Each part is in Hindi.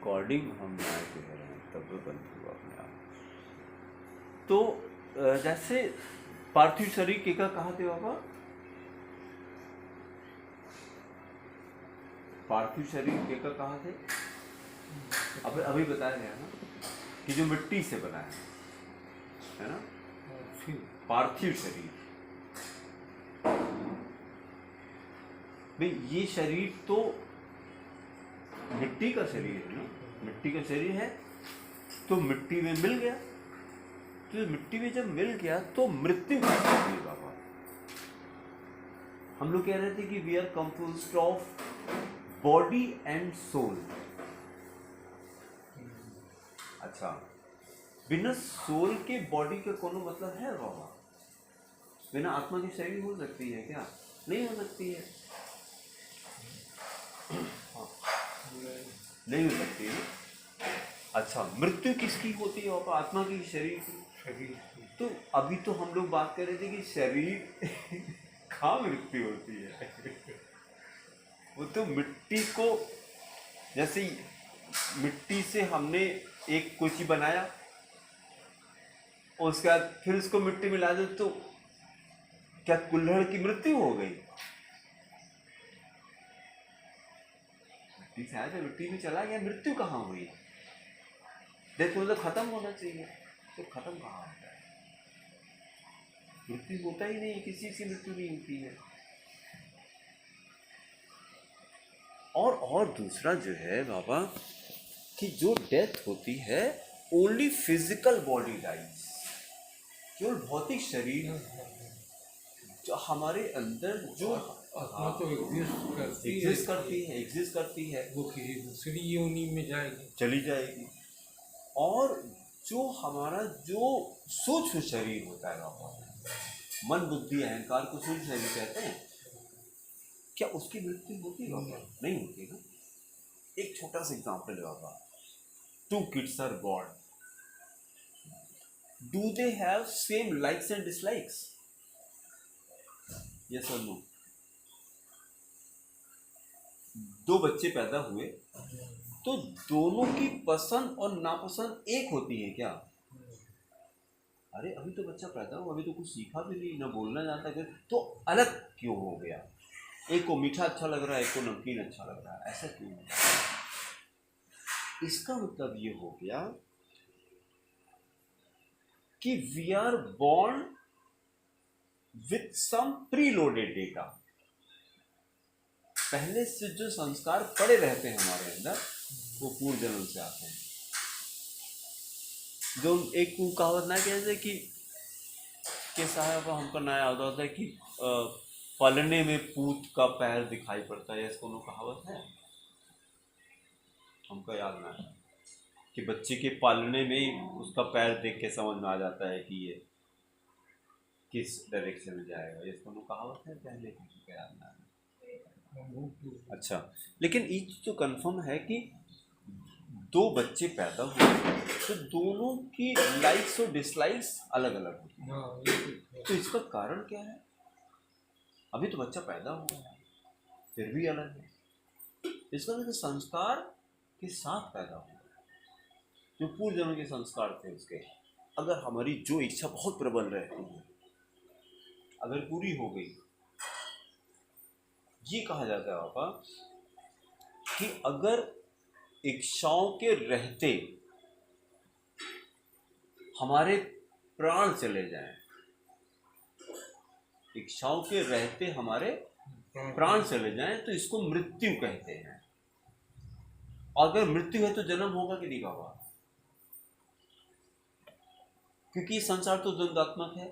रिकॉर्डिंग हम ना कह रहे हैं तब वो बंद हुआ अपने आप। तो जैसे पार्थिव शरीर के का कहा थे बाबा, पार्थिव शरीर के का कहा थे, अभी बताया गया ना कि जो मिट्टी से बना है ना, पार्थिव शरीर। भाई ये शरीर तो मिट्टी का शरीर है ना, मिट्टी का शरीर है तो मिट्टी में मिल गया, तो मिट्टी में जब मिल गया तो मृत्यु कैसे हुई बाबा। हम लोग कह रहे थे कि we are composed of body and soul. अच्छा, बिना सोल के बॉडी का कोनो मतलब है बाबा? बिना आत्मा की शरीर हो सकती है क्या? नहीं हो सकती है। नहीं हो सकती है। अच्छा, मृत्यु किसकी होती है बाबा? आत्मा की, शरीर की? तो अभी तो हम लोग बात कर रहे थे कि शरीर कहाँ मृत्यु होती है। वो तो मिट्टी को, जैसे मिट्टी से हमने एक कोई चीज बनाया और उसके बाद फिर उसको मिट्टी मिला दो तो क्या कुल्हड़ की मृत्यु हो गई? मिट्टी से आया तो मिट्टी में चला गया, मृत्यु कहाँ हुई? देखो तो खत्म होना चाहिए, तो खत्म कहाँ होता है? मृत्यु होता ही नहीं, किसी की मृत्यु नहीं होती है। और दूसरा जो है बाबा कि जो डेथ होती है ओनली फिजिकल बॉडी डाइज, केवल भौतिक शरीर जो हमारे अंदर जो आत्मा तो एग्जिस्ट करती है वो किसी दूसरी योनि में जाएगी, चली जाएगी। और जो हमारा जो सूक्ष्म शरीर होता है बाबा, मन बुद्धि अहंकार को सूक्ष्म शरीर कहते हैं, क्या उसकी मृत्यु होती है बाबा? नहीं होती ना। एक छोटा सा एग्जांपल है बाबा, 2 kids are born, do they have same likes and dislikes? Yes or no? 2 बच्चे पैदा हुए तो दोनों की पसंद और नापसंद एक होती है क्या? अरे अभी तो बच्चा पैदा हुआ, अभी तो कुछ सीखा भी नहीं, ना बोलना जानता है, तो अलग क्यों हो गया? एक को मीठा अच्छा लग रहा है, एक को नमकीन अच्छा लग रहा है, ऐसा क्यों हो गया? इसका मतलब ये हो गया कि we are born with some preloaded data. पहले से जो संस्कार पड़े रहते हैं हमारे अंदर वो पूर्व जन्म से आते हैं। जो एक कहावत ना कहते कि साहब हमका ना याद होता है कि पलने में पूत का पैर दिखाई पड़ता है, इसको कहावत है, हमको याद ना है कि बच्चे के पालने में ही उसका पैर देख के समझ में आ जाता है कि ये किस डायरेक्शन में जाएगा, इसको कहावत है पहले की, याद ना है। अच्छा, लेकिन ये तो कंफर्म है कि 2 बच्चे पैदा हुए तो दोनों की लाइक्स और डिसलाइक्स अलग अलग होती हैं। तो इसका कारण क्या है? अभी तो बच्चा पैदा हुआ है फिर भी अलग है। इसका मतलब संस्कार के साथ पैदा हुआ, जो पूर्व जन्म के संस्कार थे उसके, अगर हमारी जो इच्छा बहुत प्रबल रहती है अगर पूरी हो गई, ये कहा जाता है बाबा कि अगर इच्छाओं के रहते हमारे प्राण चले जाएं, इच्छाओं के रहते हमारे प्राण चले जाएं तो इसको मृत्यु कहते हैं। अगर मृत्यु है तो जन्म होगा कि नहीं बाबा? क्योंकि ये संसार तो द्वंद्वात्मक है,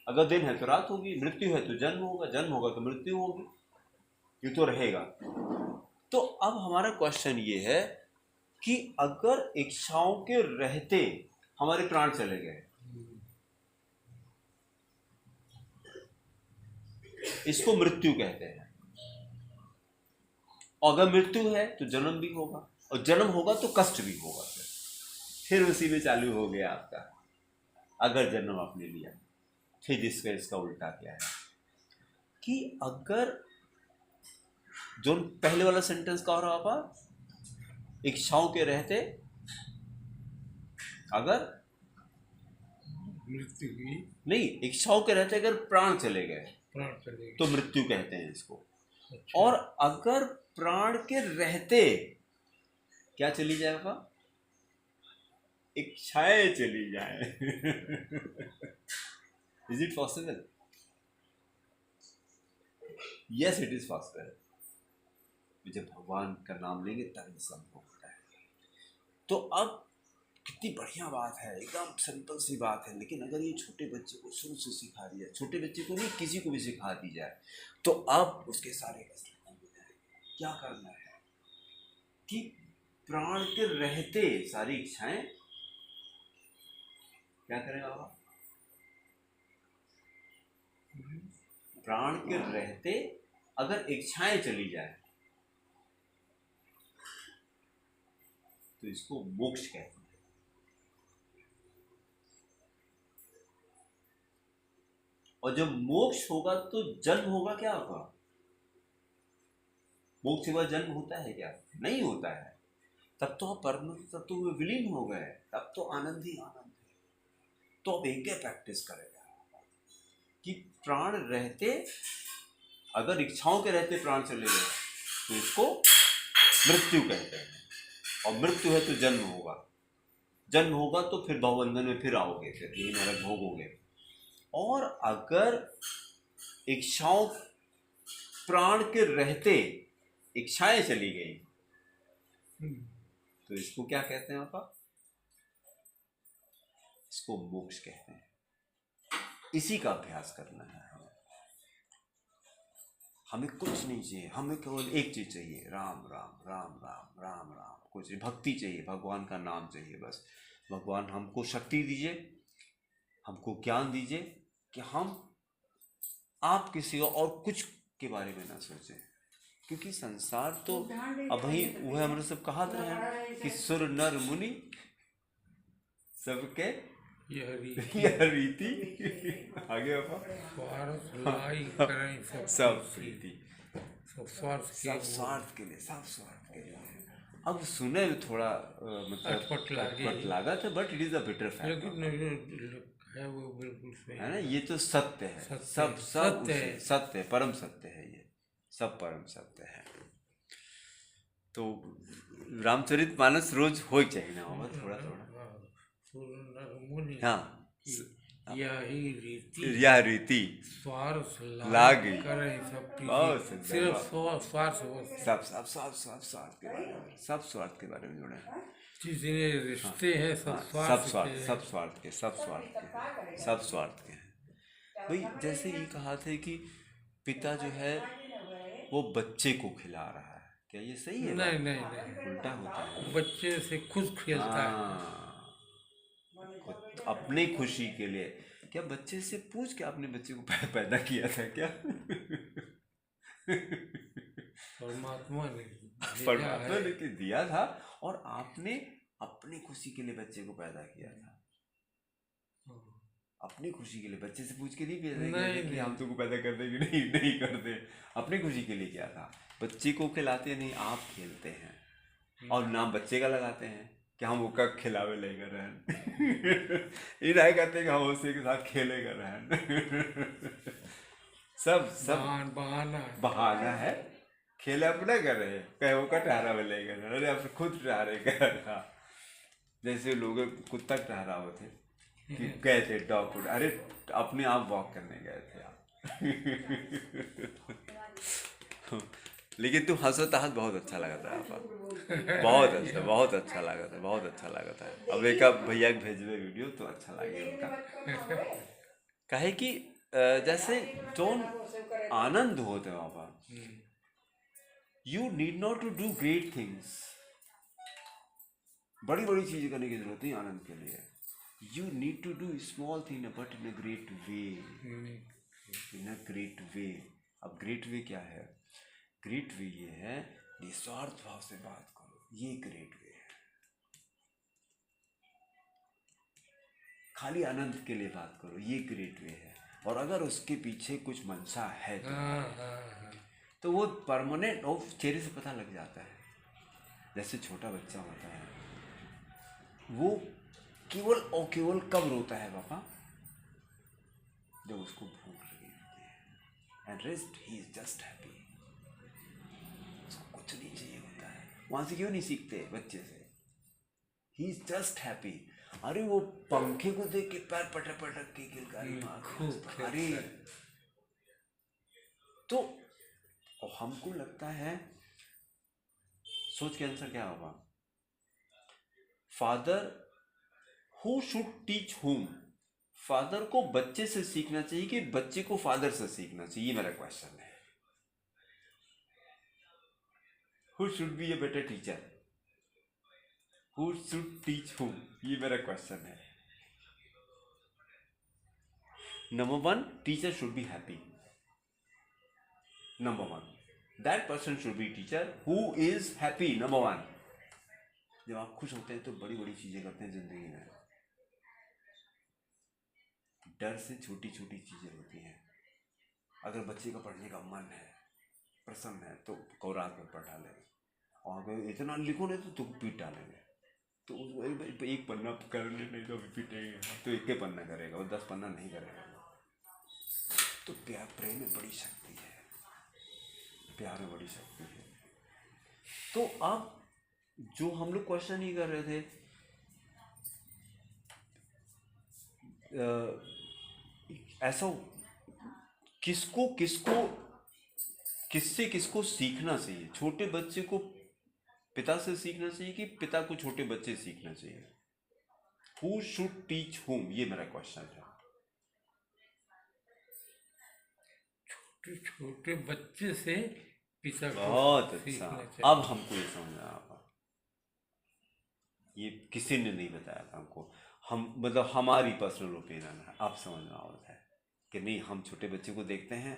अगर दिन है तो रात होगी, मृत्यु है तो जन्म होगा, जन्म होगा तो मृत्यु होगी, ये तो रहेगा। तो अब हमारा क्वेश्चन ये है कि अगर इच्छाओं के रहते हमारे प्राण चले गए, इसको मृत्यु कहते हैं। अगर मृत्यु है तो जन्म भी होगा, और जन्म होगा तो कष्ट भी होगा। फिर उसी में चालू हो गया आपका अगर जन्म आपने लिया। फिर इसका उल्टा क्या है कि अगर जो पहले वाला सेंटेंस कहा रहा आप, इच्छाओं के रहते अगर मृत्यु की नहीं, इच्छाओं के रहते अगर प्राण चले गए प्राण चले तो मृत्यु कहते हैं इसको। गए। अच्छा, और अगर प्राण के रहते क्या चली जाएगा, इच्छाएं चली जाए is it possible? Yes, it is possible. जब भगवान का नाम लेंगे तभी संभव होता है। तो अब कितनी बढ़िया बात है, एकदम सिंपल सी बात है, लेकिन अगर ये छोटे बच्चे को शुरू से सिखा दिया, छोटे बच्चे को नहीं किसी को भी सिखा दी जाए, तो अब उसके सारे कष्ट खत्म हो जाएंगे। क्या करना है कि प्राण के रहते सारी इच्छाएं क्या करेगा बाबा? प्राण के रहते अगर इच्छाएं चली जाए तो इसको मोक्ष कहते हैं। और जब मोक्ष होगा तो जन्म होगा, क्या होगा? मोक्ष के बाद जन्म होता है क्या? नहीं होता है। तब तो आप परम तब तो वे विलीन हो गए, तब तो आनंद ही आनंद है। तो अब एक प्रैक्टिस करेगा कि प्राण रहते अगर इच्छाओं के रहते प्राण चले गए तो इसको मृत्यु कहते हैं। और मृत्यु है तो जन्म होगा, जन्म होगा तो फिर भवबंधन में फिर आओगे, फिर यही नरक भोगोगे। और अगर इच्छाओं प्राण के रहते इच्छाएं चली गई तो इसको क्या कहते हैं आप? इसको मोक्ष कहते हैं। इसी का अभ्यास करना है हमें कुछ नहीं चाहिए, हमें केवल एक चीज चाहिए, राम राम राम राम राम राम। कुछ भक्ति चाहिए, भगवान का नाम चाहिए बस। भगवान हमको शक्ति दीजिए, हमको ज्ञान दीजिए कि हम आप किसी और कुछ के बारे में ना सोचें, क्योंकि संसार तो अब वही वह हमने सब कहा था कि सुर नर मुनि सबके यह रीति आगे सब प्रीति, सब स्वार्थ के लिए, सब स्वार्थ के लिए। अब सुने थोड़ा मतलब अटपट लगा था, but it is a bitter fact है, वो बिल्कुल सही है ना। ये तो सत्य है, सब सत्य है, सत्य है, परम सत्य है, ये सब परम सत्य है। तो रामचरितमानस रोज हो चाहिए ना होगा थोड़ा थोड़ा। हाँ, यह रीति स्वार्थ लाग बहुत सिर्फ स्वार्थ सब सब सब सब स्वार्थ के बारे में, सब स्वार्थ के बारे में जुड़े हैं। जितने रिश्ते हैं सब सब स्वार्थ, सब स्वार्थ के, सब स्वार्थ के, सब स्वार्थ के हैं। भाई जैसे ये कहा था कि पिता जो है वो बच्चे को खिला रहा है, क्या ये सही है? नहीं नहीं नहीं, उल्टा होता है। बच्चे से खुद खेलता है अपनी खुशी के लिए। क्या बच्चे से पूछ के आपने बच्चे को पैदा किया था क्या? परमात्मा ने दिया था और आपने अपनी खुशी के लिए बच्चे को पैदा किया था। अपनी खुशी के लिए, बच्चे से पूछ के नहीं पैदा किया कि हम तुमको पैदा कर देंगे, नहीं कर दे। अपनी खुशी के लिए किया था। बच्चे को खिलाते नहीं, आप खेलते हैं और नाम बच्चे का लगाते हैं कि हम उसका खिलावे लेकर रहन ये नहीं कहते कि हम उसी के साथ खेले कर रहन सब बहाना है। खेले अपना कर रहे, कहे वो का टहरा में ले गए, अरे आप खुद टहरे कर रहा। जैसे लोग कुत्ता टहरा हुए थे कि गए थे डॉग, अरे अपने आप वॉक करने गए थे आप लेकिन तुम हंसता हंस बहुत अच्छा लगा था आपका, बहुत अच्छा, बहुत अच्छा लगा था, बहुत अच्छा लगा था। अब एक आप भैया के भेजवे वीडियो तो अच्छा लगे उनका, कहे कि जैसे जोन आनंद होते हैं बाबा, you need not to do great things. बड़ी बड़ी चीजें करने की जरूरत नहीं आनंद के लिए। You need to do small thing but in a great way, in a great way. अब ग्रेट वे क्या है? ग्रेट वे ये है निस्वार्थ भाव से बात करो, ये ग्रेट वे है। खाली आनंद के लिए बात करो, ये ग्रेट वे है। और अगर उसके पीछे कुछ मंशा है तो वो परमानेंट चेहरे से पता लग जाता है। जैसे छोटा बच्चा होता है, वो केवल और केवल कब रोता है पापा? जब उसको भूख लगी होती है। And rest he is just happy, उसको कुछ नहीं चाहिए होता है। वहां से क्यों नहीं सीखते बच्चे से? He is just happy. अरे वो पंखे को देख के पैर पटक पटक के किलकारी मार के हंसता। अरे तो और हमको लगता है, सोच के आंसर क्या होगा? फादर हु शुड टीच हुम? फादर को बच्चे से सीखना चाहिए कि बच्चे को फादर से सीखना चाहिए? ये मेरा क्वेश्चन है। Who should be a better teacher? Who should teach हुम? ये मेरा क्वेश्चन है। Number one, teacher should be happy. Number one, that person should be teacher who is happy. Number one. जब आप खुश होते हैं तो बड़ी बड़ी चीजें करते हैं जिंदगी में। डर से छोटी छोटी चीजें होती हैं। अगर बच्चे का पढ़ने का मन है, प्रसन्न है, तो को रात में पढ़ा लेंगे, और अगर इतना लिखो नहीं तो पीट डालेंगे। तो उसको एक पन्ना करने नहीं तो पीटेंगे, तो एक ही पन्ना करेगा, वो 10 पन्ना नहीं करेगा। तो प्यार, प्रेम में बड़ी शक्ति है, प्यार में बड़ी शक्ति है। तो अब जो हम लोग क्वेश्चन ही कर रहे थे, ऐसा किसको किसको किससे किसको सीखना चाहिए? छोटे बच्चे को पिता से सीखना चाहिए कि पिता को छोटे बच्चे से सीखना चाहिए? हु शुड टीच हुम? ये मेरा क्वेश्चन है। छोटे छोटे बच्चे से पिता को बहुत अच्छा। सीखना चाहिए। अब हमको ये समझ में आया। ये किसी ने नहीं बताया था हमको। हम मतलब हमारी पर्सनल ओपिनियन है, आप समझ में आता है कि नहीं? हम छोटे बच्चे को देखते हैं,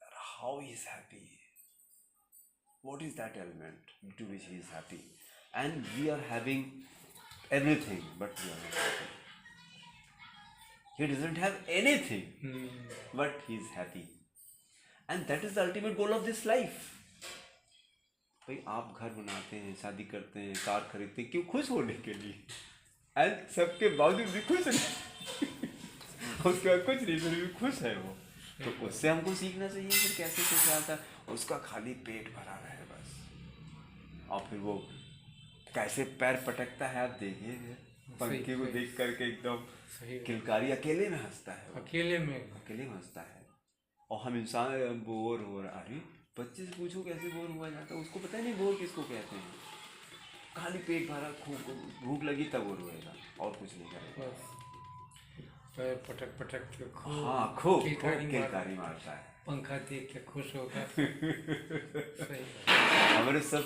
how he is happy, what is that element to which he is happy, and we are having everything but we are not happy. He doesn't have anything but he is happy, and that is the ultimate goal of this life. भाई आप घर बनाते हैं, शादी करते हैं, कार खरीदते हैं, क्यों? खुश होने के लिए। एंड सबके बावजूद भी खुश नहीं उसके बाद कुछ नहीं, फिर भी खुश है वो। तो उससे हमको सीखना चाहिए फिर कैसे खुश रहता है। उसका खाली पेट भरा रहे बस, और फिर वो कैसे पैर पटकता है आप देखिए, पंखे को देख करके एकदम किलकारी, अकेले में हंसता है वो। अकेले में हंसता है। और हम इंसान बोर हो रहा। अरे बच्चे से पूछो कैसे बोर हुआ जाता है, उसको पता नहीं बोर किसको कहते हैं। खाली पेट भरा, खूब भूख लगी तब बोर होएगा, और कुछ नहीं करेगा। पैर पटक पटक के खूब किलकारी मारता है, पंखा देख के खुश होगा। हमारे सब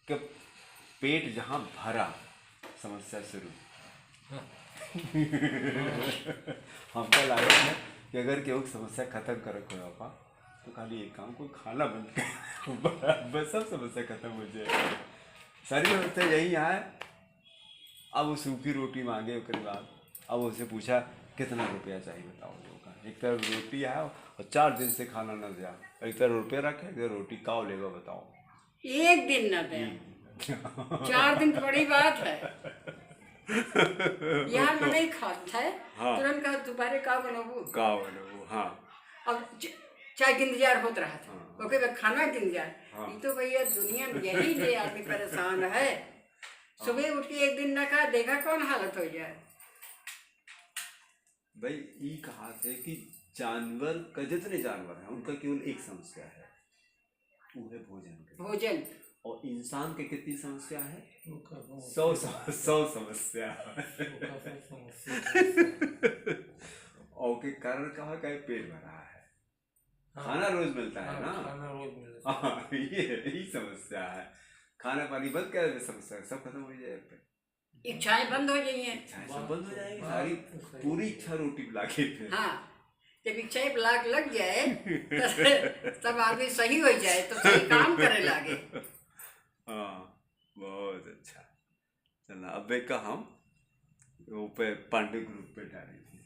का पेट जहाँ भरा, समस्या शुरू। हमका लागत है कि अगर केहू समस्या खत्म करे कोई पापा, तो खाली एक काम, कोई खाना बंद कर, बस सब समस्या खत्म हो जाए। सारी समस्या यही आए। अब वो सूखी रोटी मांगे, उसके बाद अब उससे पूछा कितना रुपया चाहिए बताओ लोगों का। एक तरफ रोटी आया और 4 दिन से खाना न दिया, एक तरफ रुपये रखे, एक तरफ रोटी, काव लेगा बताओ? एक दिन न दे, 4 दिन तो बड़ी बात है। यहाँ न नहीं खाता है। हाँ। तुरंत कहा दोबारा का बनाबू। हाँ। अब चाय के इंतजार होता रहा था। हाँ। ओके भाई खाना के इंतजार। हाँ। ये तो भैया दुनिया में यही ले आदमी परेशान है। सुबह उठ के एक दिन न खा, देखा कौन हालत हो जाए। भाई ये कहा थे कि जानवर का, जितने जानवर हैं उनका केवल एक समस्या है, वो है भोजन। और इंसान की कितनी समस्या है? 100 समस्या। और के कारण कहा का पेट भरा है। हाँ। खाना रोज मिलता है ना, खाना रोज मिलता है। यही समस्या है। खाना पानी बंद कर, समस्या सब खत्म हो जाए। इच्छाएं बंद हो जाएंगी, सब बंद हो जाएगी, सारी पूरी इच्छा रोटी बुला के। हाँ, जब इच्छाएं ब्लाक लग जाए तब आदमी सही हो जाए तो सही काम करे लागे। हाँ, बहुत अच्छा। चला अब का हम वो पे पांडे ग्रुप पे डालेंगे।